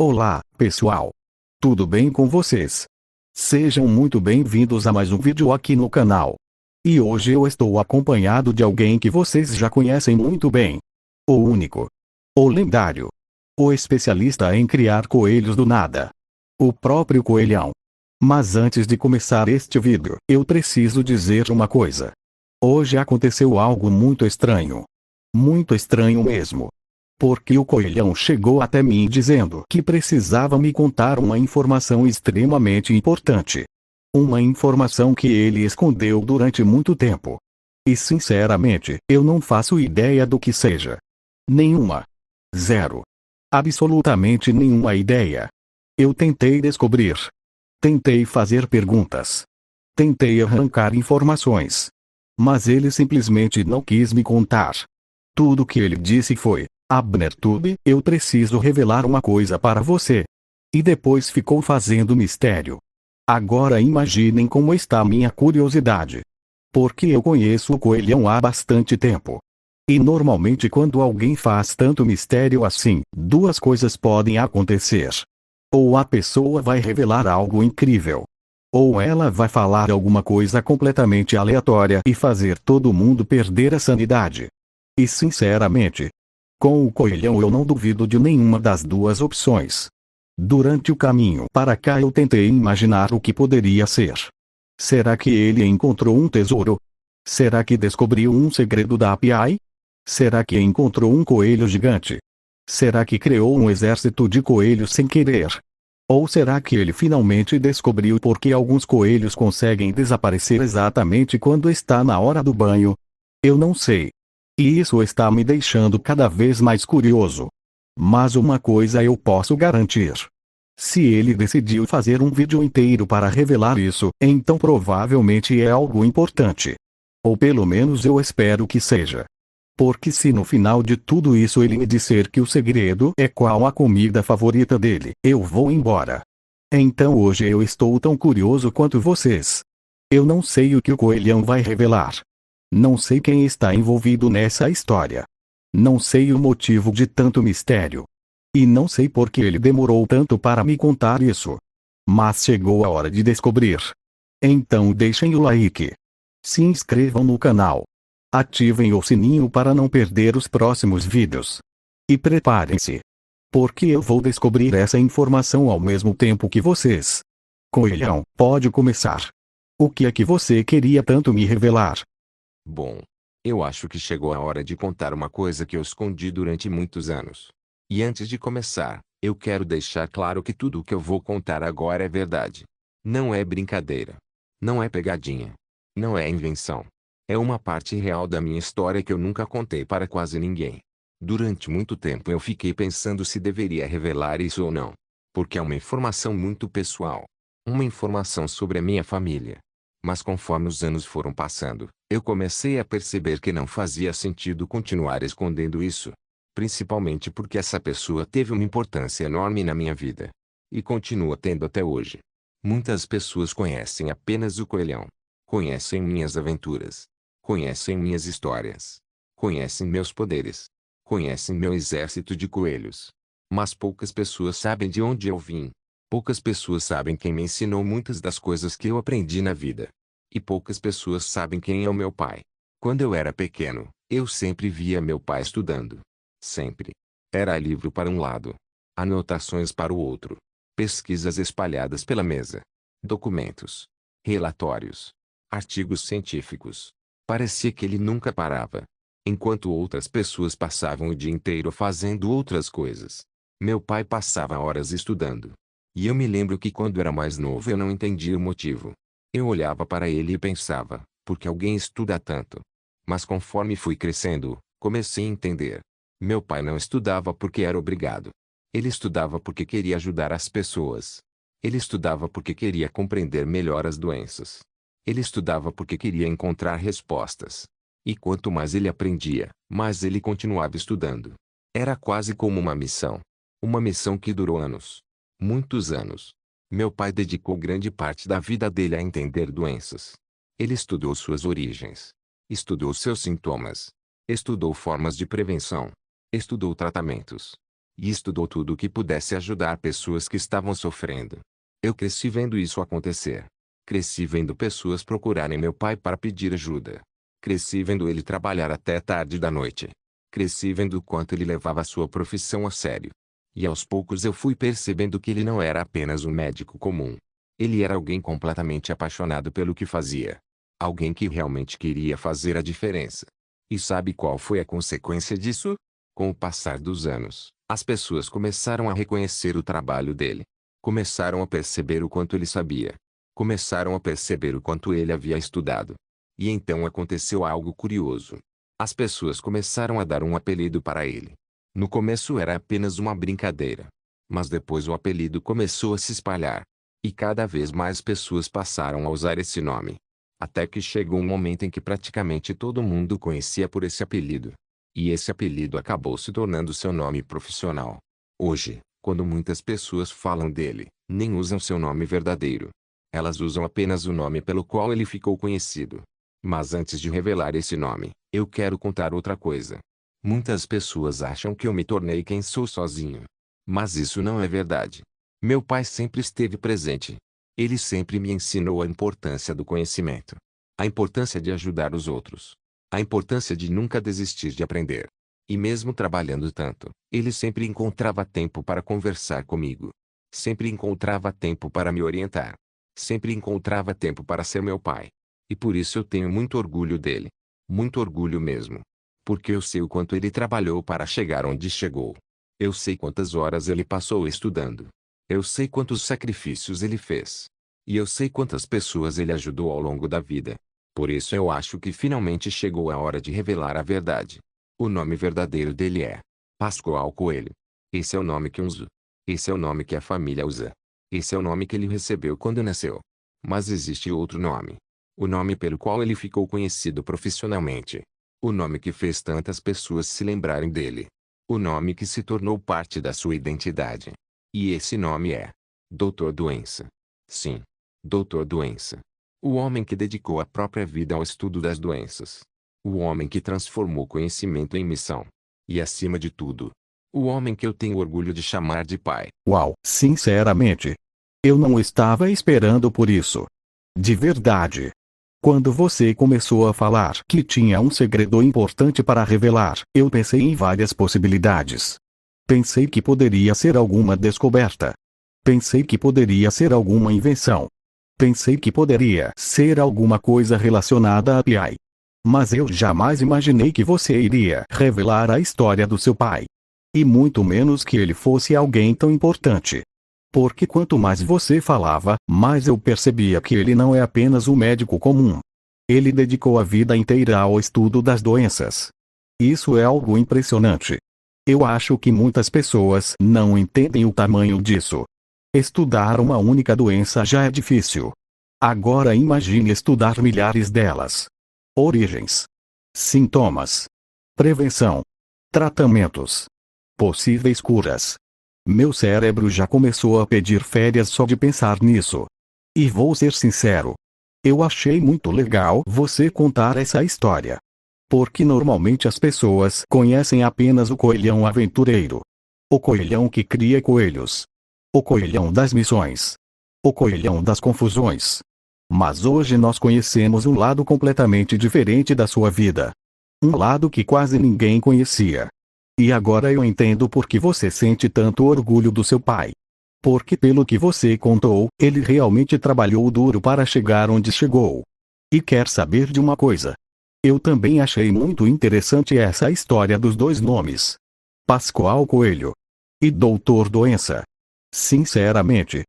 Olá, pessoal! Tudo bem com vocês? Sejam muito bem-vindos a mais um vídeo aqui no canal. E hoje eu estou acompanhado de alguém que vocês já conhecem muito bem. O único. O lendário. O especialista em criar coelhos do nada. O próprio Coelhão. Mas antes de começar este vídeo, eu preciso dizer uma coisa. Hoje aconteceu algo muito estranho. Muito estranho mesmo. Porque o Coelhão chegou até mim dizendo que precisava me contar uma informação extremamente importante. Uma informação que ele escondeu durante muito tempo. E sinceramente, eu não faço ideia do que seja. Nenhuma. Zero. Absolutamente nenhuma ideia. Eu tentei descobrir. Tentei fazer perguntas. Tentei arrancar informações. Mas ele simplesmente não quis me contar. Tudo que ele disse foi: Abnertube, eu preciso revelar uma coisa para você. E depois ficou fazendo mistério. Agora imaginem como está minha curiosidade. Porque eu conheço o Coelhão há bastante tempo. E normalmente quando alguém faz tanto mistério assim, duas coisas podem acontecer. Ou a pessoa vai revelar algo incrível. Ou ela vai falar alguma coisa completamente aleatória e fazer todo mundo perder a sanidade. E sinceramente, com o Coelhão eu não duvido de nenhuma das duas opções. Durante o caminho para cá eu tentei imaginar o que poderia ser. Será que ele encontrou um tesouro? Será que descobriu um segredo da API? Será que encontrou um coelho gigante? Será que criou um exército de coelhos sem querer? Ou será que ele finalmente descobriu por que alguns coelhos conseguem desaparecer exatamente quando está na hora do banho? Eu não sei. E isso está me deixando cada vez mais curioso. Mas uma coisa eu posso garantir. Se ele decidiu fazer um vídeo inteiro para revelar isso, então provavelmente é algo importante. Ou pelo menos eu espero que seja. Porque se no final de tudo isso ele me disser que o segredo é qual a comida favorita dele, eu vou embora. Então hoje eu estou tão curioso quanto vocês. Eu não sei o que o Coelhão vai revelar. Não sei quem está envolvido nessa história. Não sei o motivo de tanto mistério. E não sei por que ele demorou tanto para me contar isso. Mas chegou a hora de descobrir. Então deixem o like. Se inscrevam no canal. Ativem o sininho para não perder os próximos vídeos. E preparem-se. Porque eu vou descobrir essa informação ao mesmo tempo que vocês. Coelhão, pode começar. O que é que você queria tanto me revelar? Bom, eu acho que chegou a hora de contar uma coisa que eu escondi durante muitos anos. E antes de começar, eu quero deixar claro que tudo o que eu vou contar agora é verdade. Não é brincadeira. Não é pegadinha. Não é invenção. É uma parte real da minha história que eu nunca contei para quase ninguém. Durante muito tempo eu fiquei pensando se deveria revelar isso ou não. Porque é uma informação muito pessoal. Uma informação sobre a minha família. Mas conforme os anos foram passando, eu comecei a perceber que não fazia sentido continuar escondendo isso. Principalmente porque essa pessoa teve uma importância enorme na minha vida. E continua tendo até hoje. Muitas pessoas conhecem apenas o Coelhão. Conhecem minhas aventuras. Conhecem minhas histórias. Conhecem meus poderes. Conhecem meu exército de coelhos. Mas poucas pessoas sabem de onde eu vim. Poucas pessoas sabem quem me ensinou muitas das coisas que eu aprendi na vida. E poucas pessoas sabem quem é o meu pai. Quando eu era pequeno, eu sempre via meu pai estudando. Sempre. Era livro para um lado. Anotações para o outro. Pesquisas espalhadas pela mesa. Documentos. Relatórios. Artigos científicos. Parecia que ele nunca parava. Enquanto outras pessoas passavam o dia inteiro fazendo outras coisas. Meu pai passava horas estudando. E eu me lembro que quando era mais novo eu não entendia o motivo. Eu olhava para ele e pensava, por que alguém estuda tanto? Mas conforme fui crescendo, comecei a entender. Meu pai não estudava porque era obrigado. Ele estudava porque queria ajudar as pessoas. Ele estudava porque queria compreender melhor as doenças. Ele estudava porque queria encontrar respostas. E quanto mais ele aprendia, mais ele continuava estudando. Era quase como uma missão. Uma missão que durou anos. Muitos anos. Meu pai dedicou grande parte da vida dele a entender doenças. Ele estudou suas origens. Estudou seus sintomas. Estudou formas de prevenção. Estudou tratamentos. e estudou tudo o que pudesse ajudar pessoas que estavam sofrendo. Eu cresci vendo isso acontecer. Cresci vendo pessoas procurarem meu pai para pedir ajuda. Cresci vendo ele trabalhar até tarde da noite. Cresci vendo o quanto ele levava sua profissão a sério. E aos poucos eu fui percebendo que ele não era apenas um médico comum. Ele era alguém completamente apaixonado pelo que fazia. Alguém que realmente queria fazer a diferença. E sabe qual foi a consequência disso? Com o passar dos anos, as pessoas começaram a reconhecer o trabalho dele. Começaram a perceber o quanto ele sabia. Começaram a perceber o quanto ele havia estudado. E então aconteceu algo curioso. As pessoas começaram a dar um apelido para ele. No começo era apenas uma brincadeira. Mas depois o apelido começou a se espalhar. E cada vez mais pessoas passaram a usar esse nome. Até que chegou um momento em que praticamente todo mundo o conhecia por esse apelido. E esse apelido acabou se tornando seu nome profissional. Hoje, quando muitas pessoas falam dele, nem usam seu nome verdadeiro. Elas usam apenas o nome pelo qual ele ficou conhecido. Mas antes de revelar esse nome, eu quero contar outra coisa. Muitas pessoas acham que eu me tornei quem sou sozinho. Mas isso não é verdade. Meu pai sempre esteve presente. Ele sempre me ensinou a importância do conhecimento. A importância de ajudar os outros. A importância de nunca desistir de aprender. E mesmo trabalhando tanto, ele sempre encontrava tempo para conversar comigo. Sempre encontrava tempo para me orientar. Sempre encontrava tempo para ser meu pai. E por isso eu tenho muito orgulho dele. Muito orgulho mesmo. Porque eu sei o quanto ele trabalhou para chegar onde chegou. Eu sei quantas horas ele passou estudando. Eu sei quantos sacrifícios ele fez. E eu sei quantas pessoas ele ajudou ao longo da vida. Por isso eu acho que finalmente chegou a hora de revelar a verdade. O nome verdadeiro dele é Pascoal Coelho. Esse é o nome que uso. Esse é o nome que a família usa. Esse é o nome que ele recebeu quando nasceu. Mas existe outro nome. O nome pelo qual ele ficou conhecido profissionalmente. O nome que fez tantas pessoas se lembrarem dele. O nome que se tornou parte da sua identidade. E esse nome é Doutor Doença. Sim, Doutor Doença. O homem que dedicou a própria vida ao estudo das doenças. O homem que transformou conhecimento em missão. E acima de tudo, o homem que eu tenho orgulho de chamar de pai. Uau, sinceramente. Eu não estava esperando por isso. De verdade. Quando você começou a falar que tinha um segredo importante para revelar, eu pensei em várias possibilidades. Pensei que poderia ser alguma descoberta. Pensei que poderia ser alguma invenção. Pensei que poderia ser alguma coisa relacionada a PI. Mas eu jamais imaginei que você iria revelar a história do seu pai. E muito menos que ele fosse alguém tão importante. Porque quanto mais você falava, mais eu percebia que ele não é apenas um médico comum. Ele dedicou a vida inteira ao estudo das doenças. Isso é algo impressionante. Eu acho que muitas pessoas não entendem o tamanho disso. Estudar uma única doença já é difícil. Agora imagine estudar milhares delas. Origens, sintomas, prevenção, tratamentos, possíveis curas. Meu cérebro já começou a pedir férias só de pensar nisso. E vou ser sincero. Eu achei muito legal você contar essa história. Porque normalmente as pessoas conhecem apenas o coelhão aventureiro. O coelhão que cria coelhos. O coelhão das missões. O coelhão das confusões. Mas hoje nós conhecemos um lado completamente diferente da sua vida. Um lado que quase ninguém conhecia. E agora eu entendo por que você sente tanto orgulho do seu pai. Porque pelo que você contou, ele realmente trabalhou duro para chegar onde chegou. E quer saber de uma coisa? Eu também achei muito interessante essa história dos dois nomes. Pascoal Coelho. E Doutor Doença. Sinceramente,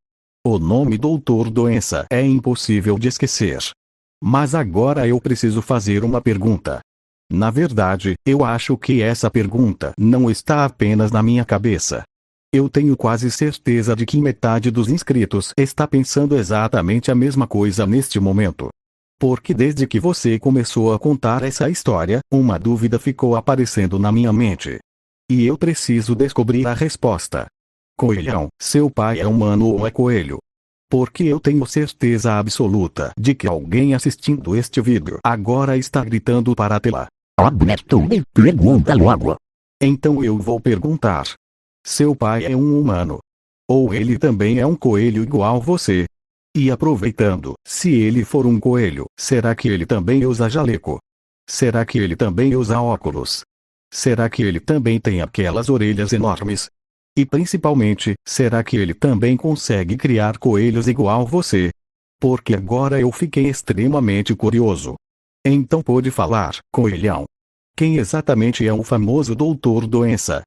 o nome Doutor Doença é impossível de esquecer. Mas agora eu preciso fazer uma pergunta. Na verdade, eu acho que essa pergunta não está apenas na minha cabeça. Eu tenho quase certeza de que metade dos inscritos está pensando exatamente a mesma coisa neste momento. Porque desde que você começou a contar essa história, uma dúvida ficou aparecendo na minha mente. E eu preciso descobrir a resposta. Coelhão, seu pai é humano ou é coelho? Porque eu tenho certeza absoluta de que alguém assistindo este vídeo agora está gritando para a tela. Alberto, me pergunta logo. Então eu vou perguntar. Seu pai é um humano. Ou ele também é um coelho igual você? E aproveitando, se ele for um coelho, será que ele também usa jaleco? Será que ele também usa óculos? Será que ele também tem aquelas orelhas enormes? E principalmente, será que ele também consegue criar coelhos igual você? Porque agora eu fiquei extremamente curioso. Então pode falar, coelhão. Quem exatamente é o famoso Doutor Doença?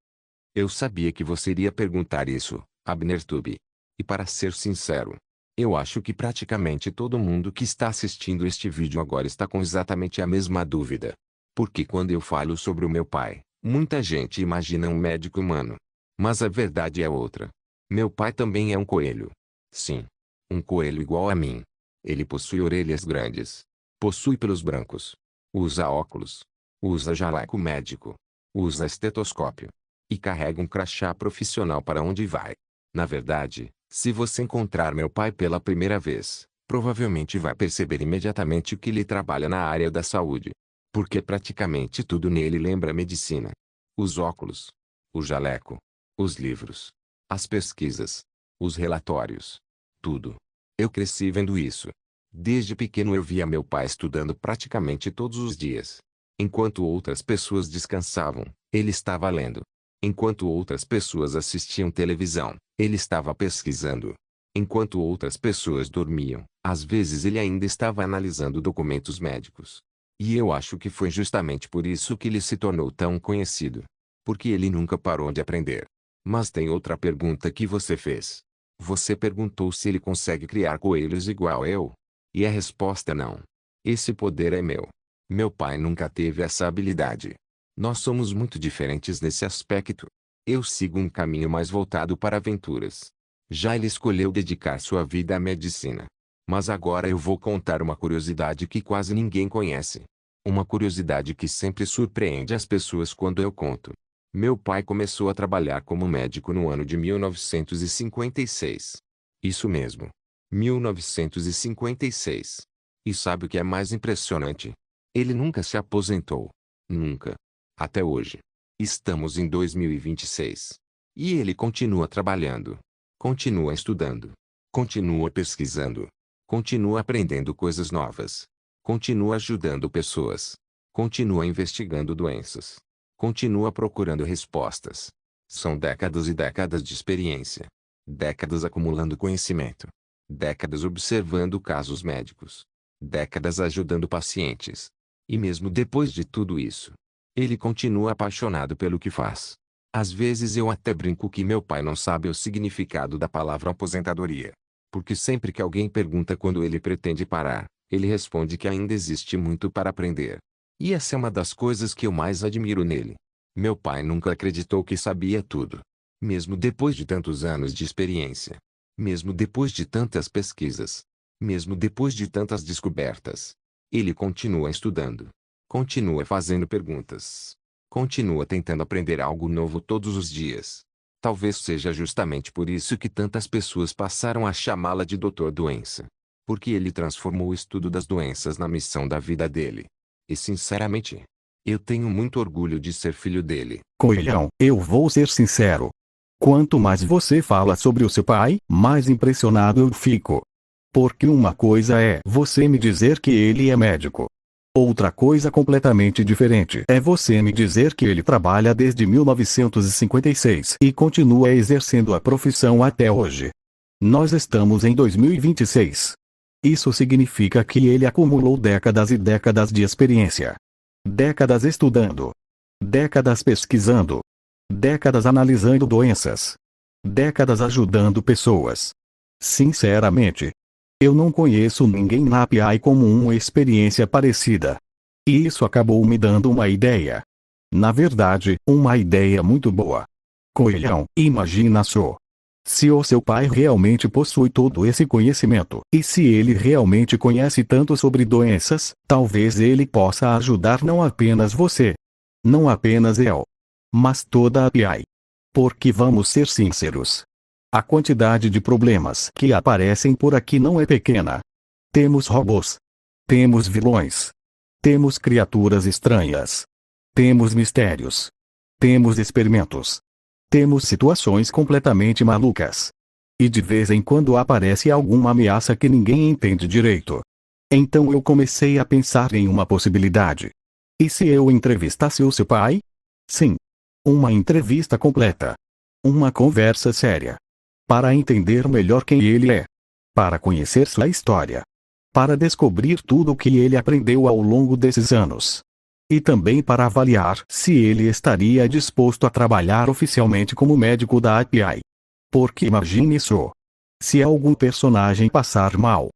Eu sabia que você iria perguntar isso, Abnertube. E para ser sincero, eu acho que praticamente todo mundo que está assistindo este vídeo agora está com exatamente a mesma dúvida. Porque quando eu falo sobre o meu pai, muita gente imagina um médico humano. Mas a verdade é outra. Meu pai também é um coelho. Sim. Um coelho igual a mim. Ele possui orelhas grandes. Possui pelos brancos. Usa óculos. Usa jaleco médico. Usa estetoscópio. E carrega um crachá profissional para onde vai. Na verdade, se você encontrar meu pai pela primeira vez, provavelmente vai perceber imediatamente que ele trabalha na área da saúde. Porque praticamente tudo nele lembra medicina. Os óculos. O jaleco. Os livros. As pesquisas. Os relatórios. Tudo. Eu cresci vendo isso. Desde pequeno eu via meu pai estudando praticamente todos os dias. Enquanto outras pessoas descansavam, ele estava lendo. Enquanto outras pessoas assistiam televisão, ele estava pesquisando. Enquanto outras pessoas dormiam, às vezes ele ainda estava analisando documentos médicos. E eu acho que foi justamente por isso que ele se tornou tão conhecido. Porque ele nunca parou de aprender. Mas tem outra pergunta que você fez. Você perguntou se ele consegue criar coelhos igual eu. E a resposta é não. Esse poder é meu. Meu pai nunca teve essa habilidade. Nós somos muito diferentes nesse aspecto. Eu sigo um caminho mais voltado para aventuras. Já ele escolheu dedicar sua vida à medicina. Mas agora eu vou contar uma curiosidade que quase ninguém conhece. Uma curiosidade que sempre surpreende as pessoas quando eu conto. Meu pai começou a trabalhar como médico no ano de 1956. Isso mesmo. 1956. E sabe o que é mais impressionante? Ele nunca se aposentou. Nunca. Até hoje. Estamos em 2026. E ele continua trabalhando. Continua estudando. Continua pesquisando. Continua aprendendo coisas novas. Continua ajudando pessoas. Continua investigando doenças. Continua procurando respostas. São décadas e décadas de experiência. Décadas acumulando conhecimento. Décadas observando casos médicos. Décadas ajudando pacientes. E mesmo depois de tudo isso, ele continua apaixonado pelo que faz. Às vezes eu até brinco que meu pai não sabe o significado da palavra aposentadoria. Porque sempre que alguém pergunta quando ele pretende parar, ele responde que ainda existe muito para aprender. E essa é uma das coisas que eu mais admiro nele. Meu pai nunca acreditou que sabia tudo. Mesmo depois de tantos anos de experiência. Mesmo depois de tantas pesquisas. Mesmo depois de tantas descobertas. Ele continua estudando. Continua fazendo perguntas. Continua tentando aprender algo novo todos os dias. Talvez seja justamente por isso que tantas pessoas passaram a chamá-la de Doutor Doença. Porque ele transformou o estudo das doenças na missão da vida dele. E sinceramente, eu tenho muito orgulho de ser filho dele. Coelhão, eu vou ser sincero. Quanto mais você fala sobre o seu pai, mais impressionado eu fico. Porque uma coisa é você me dizer que ele é médico. Outra coisa completamente diferente é você me dizer que ele trabalha desde 1956 e continua exercendo a profissão até hoje. Nós estamos em 2026. Isso significa que ele acumulou décadas e décadas de experiência. Décadas estudando. Décadas pesquisando. Décadas analisando doenças. Décadas ajudando pessoas. Sinceramente, eu não conheço ninguém na API com uma experiência parecida. E isso acabou me dando uma ideia. Na verdade, uma ideia muito boa. Coelhão, imagina só. Se o seu pai realmente possui todo esse conhecimento, e se ele realmente conhece tanto sobre doenças, talvez ele possa ajudar não apenas você. Não apenas eu. Mas toda a API. Porque vamos ser sinceros. A quantidade de problemas que aparecem por aqui não é pequena. Temos robôs. Temos vilões. Temos criaturas estranhas. Temos mistérios. Temos experimentos. Temos situações completamente malucas. E de vez em quando aparece alguma ameaça que ninguém entende direito. Então eu comecei a pensar em uma possibilidade. E se eu entrevistasse o seu pai? Sim. Uma entrevista completa. Uma conversa séria. Para entender melhor quem ele é. Para conhecer sua história. Para descobrir tudo o que ele aprendeu ao longo desses anos. E também para avaliar se ele estaria disposto a trabalhar oficialmente como médico da API. Porque imagine só. Se algum personagem passar mal.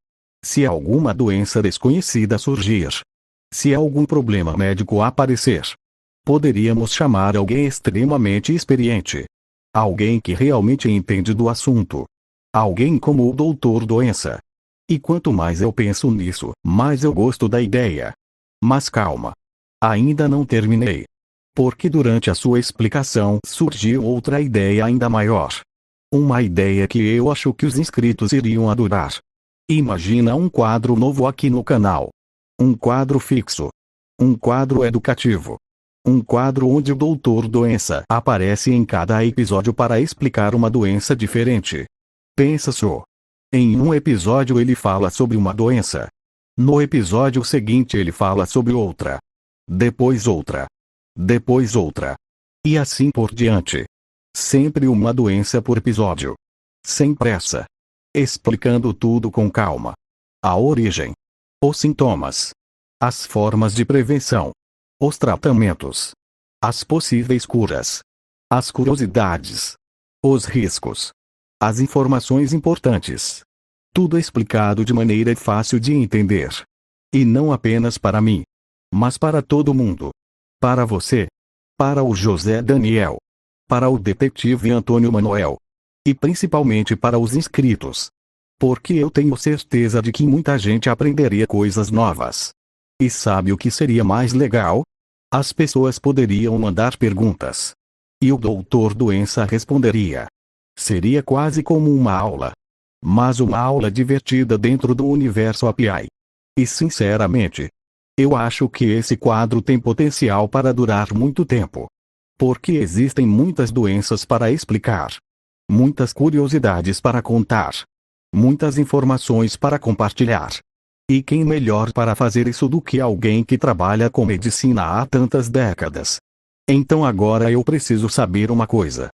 Se alguma doença desconhecida surgir. Se algum problema médico aparecer. Poderíamos chamar alguém extremamente experiente. Alguém que realmente entende do assunto. Alguém como o Doutor Doença. E quanto mais eu penso nisso, mais eu gosto da ideia. Mas calma. Ainda não terminei. Porque durante a sua explicação surgiu outra ideia ainda maior. Uma ideia que eu acho que os inscritos iriam adorar. Imagina um quadro novo aqui no canal. Um quadro fixo. Um quadro educativo. Um quadro onde o Doutor Doença aparece em cada episódio para explicar uma doença diferente. Pensa só. Em um episódio ele fala sobre uma doença. No episódio seguinte ele fala sobre outra. Depois outra. Depois outra. E assim por diante. Sempre uma doença por episódio. Sem pressa. Explicando tudo com calma. A origem. Os sintomas. As formas de prevenção. Os tratamentos. As possíveis curas. As curiosidades. Os riscos. As informações importantes. Tudo explicado de maneira fácil de entender. E não apenas para mim. Mas para todo mundo. Para você. Para o José Daniel. Para o detetive Antônio Manuel. E principalmente para os inscritos. Porque eu tenho certeza de que muita gente aprenderia coisas novas. E sabe o que seria mais legal? As pessoas poderiam mandar perguntas. E o Doutor Doença responderia. Seria quase como uma aula. Mas uma aula divertida dentro do universo API. E sinceramente, eu acho que esse quadro tem potencial para durar muito tempo. Porque existem muitas doenças para explicar. Muitas curiosidades para contar. Muitas informações para compartilhar. E quem melhor para fazer isso do que alguém que trabalha com medicina há tantas décadas? Então agora eu preciso saber uma coisa.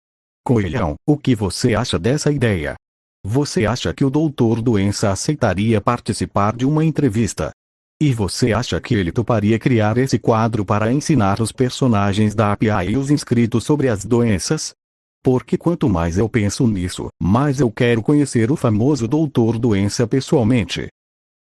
Coelhão, o que você acha dessa ideia? Você acha que o Doutor Doença aceitaria participar de uma entrevista? E você acha que ele toparia criar esse quadro para ensinar os personagens da API e os inscritos sobre as doenças? Porque quanto mais eu penso nisso, mais eu quero conhecer o famoso Doutor Doença pessoalmente.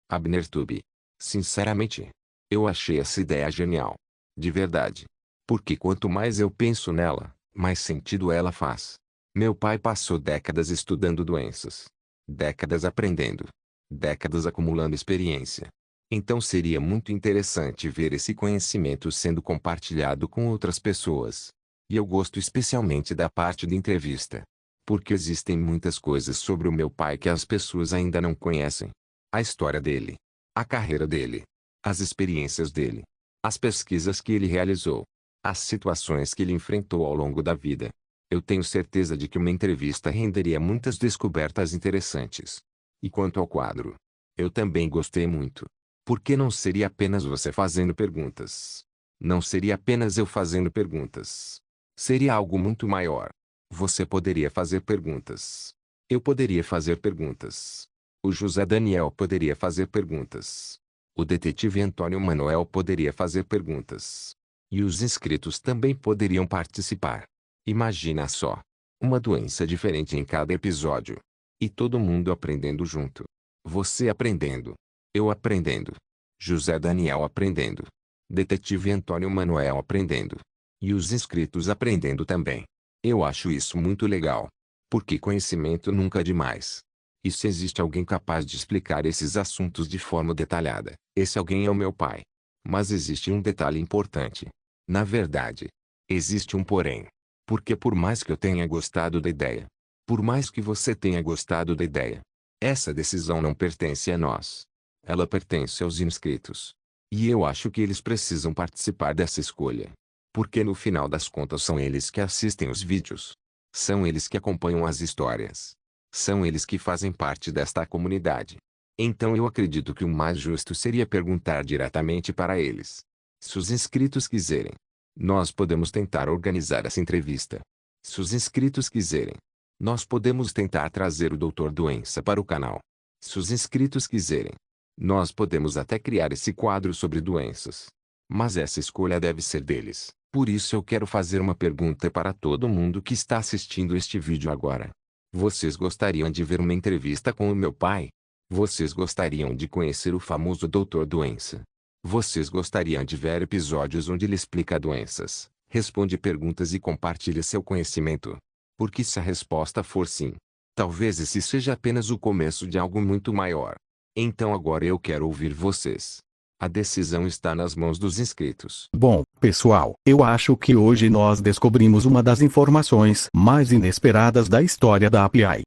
AbnerTube. Sinceramente, eu achei essa ideia genial. De verdade. Porque quanto mais eu penso nela, mais sentido ela faz. Meu pai passou décadas estudando doenças. Décadas aprendendo. Décadas acumulando experiência. Então seria muito interessante ver esse conhecimento sendo compartilhado com outras pessoas. E eu gosto especialmente da parte de entrevista. Porque existem muitas coisas sobre o meu pai que as pessoas ainda não conhecem. A história dele. A carreira dele. As experiências dele. As pesquisas que ele realizou. As situações que ele enfrentou ao longo da vida. Eu tenho certeza de que uma entrevista renderia muitas descobertas interessantes. E quanto ao quadro, eu também gostei muito. Porque não seria apenas você fazendo perguntas. Não seria apenas eu fazendo perguntas. Seria algo muito maior. Você poderia fazer perguntas. Eu poderia fazer perguntas. O José Daniel poderia fazer perguntas. O detetive Antônio Manuel poderia fazer perguntas. E os inscritos também poderiam participar. Imagina só. Uma doença diferente em cada episódio. E todo mundo aprendendo junto. Você aprendendo. Eu aprendendo. José Daniel aprendendo. Detetive Antônio Manuel aprendendo. E os inscritos aprendendo também. Eu acho isso muito legal. Porque conhecimento nunca é demais. E se existe alguém capaz de explicar esses assuntos de forma detalhada, esse alguém é o meu pai. Mas existe um detalhe importante. Na verdade, existe um porém. Porque por mais que eu tenha gostado da ideia, por mais que você tenha gostado da ideia, essa decisão não pertence a nós. Ela pertence aos inscritos. E eu acho que eles precisam participar dessa escolha. Porque no final das contas são eles que assistem os vídeos. São eles que acompanham as histórias. São eles que fazem parte desta comunidade. Então eu acredito que o mais justo seria perguntar diretamente para eles. Se os inscritos quiserem, nós podemos tentar organizar essa entrevista. Se os inscritos quiserem, nós podemos tentar trazer o Doutor Doença para o canal. Se os inscritos quiserem, nós podemos até criar esse quadro sobre doenças. Mas essa escolha deve ser deles. Por isso eu quero fazer uma pergunta para todo mundo que está assistindo este vídeo agora. Vocês gostariam de ver uma entrevista com o meu pai? Vocês gostariam de conhecer o famoso Doutor Doença? Vocês gostariam de ver episódios onde ele explica doenças, responde perguntas e compartilha seu conhecimento? Porque se a resposta for sim, talvez esse seja apenas o começo de algo muito maior. Então agora eu quero ouvir vocês. A decisão está nas mãos dos inscritos. Bom, pessoal, eu acho que hoje nós descobrimos uma das informações mais inesperadas da história da API.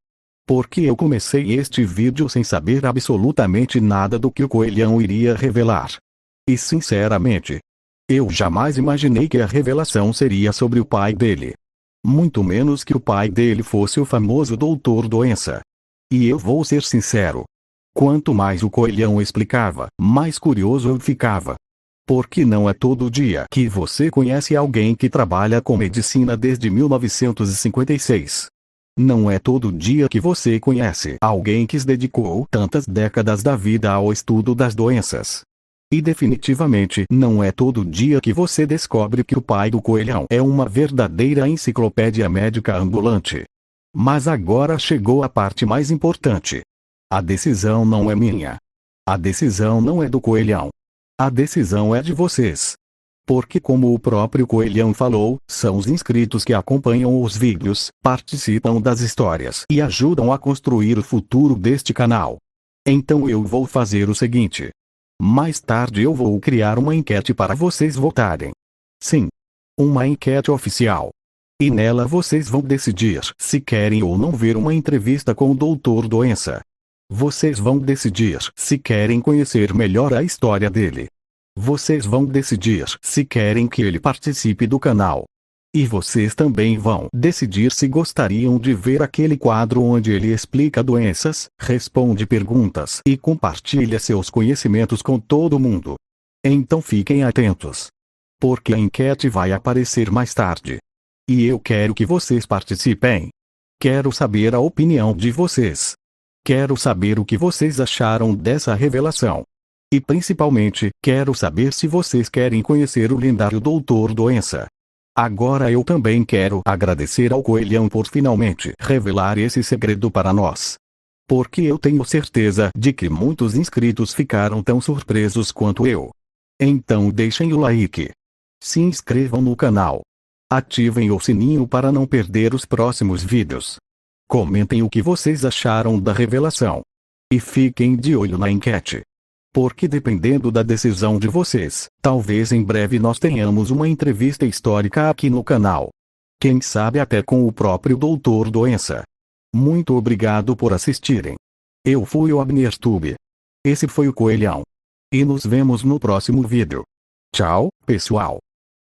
Porque eu comecei este vídeo sem saber absolutamente nada do que o Coelhão iria revelar. E sinceramente, eu jamais imaginei que a revelação seria sobre o pai dele. Muito menos que o pai dele fosse o famoso Doutor Doença. E eu vou ser sincero. Quanto mais o Coelhão explicava, mais curioso eu ficava. Porque não é todo dia que você conhece alguém que trabalha com medicina desde 1956. Não é todo dia que você conhece alguém que se dedicou tantas décadas da vida ao estudo das doenças. E definitivamente não é todo dia que você descobre que o pai do Coelhão é uma verdadeira enciclopédia médica ambulante. Mas agora chegou a parte mais importante. A decisão não é minha. A decisão não é do Coelhão. A decisão é de vocês. Porque como o próprio Coelhão falou, são os inscritos que acompanham os vídeos, participam das histórias e ajudam a construir o futuro deste canal. Então eu vou fazer o seguinte. Mais tarde eu vou criar uma enquete para vocês votarem. Sim. Uma enquete oficial. E nela vocês vão decidir se querem ou não ver uma entrevista com o Doutor Doença. Vocês vão decidir se querem conhecer melhor a história dele. Vocês vão decidir se querem que ele participe do canal. E vocês também vão decidir se gostariam de ver aquele quadro onde ele explica doenças, responde perguntas e compartilha seus conhecimentos com todo mundo. Então fiquem atentos. Porque a enquete vai aparecer mais tarde. E eu quero que vocês participem. Quero saber a opinião de vocês. Quero saber o que vocês acharam dessa revelação. E principalmente, quero saber se vocês querem conhecer o lendário Doutor Doença. Agora eu também quero agradecer ao Coelhão por finalmente revelar esse segredo para nós. Porque eu tenho certeza de que muitos inscritos ficaram tão surpresos quanto eu. Então deixem o like. Se inscrevam no canal. Ativem o sininho para não perder os próximos vídeos. Comentem o que vocês acharam da revelação. E fiquem de olho na enquete. Porque dependendo da decisão de vocês, talvez em breve nós tenhamos uma entrevista histórica aqui no canal. Quem sabe até com o próprio Doutor Doença. Muito obrigado por assistirem. Eu fui o AbnerTube. Esse foi o Coelhão. E nos vemos no próximo vídeo. Tchau, pessoal.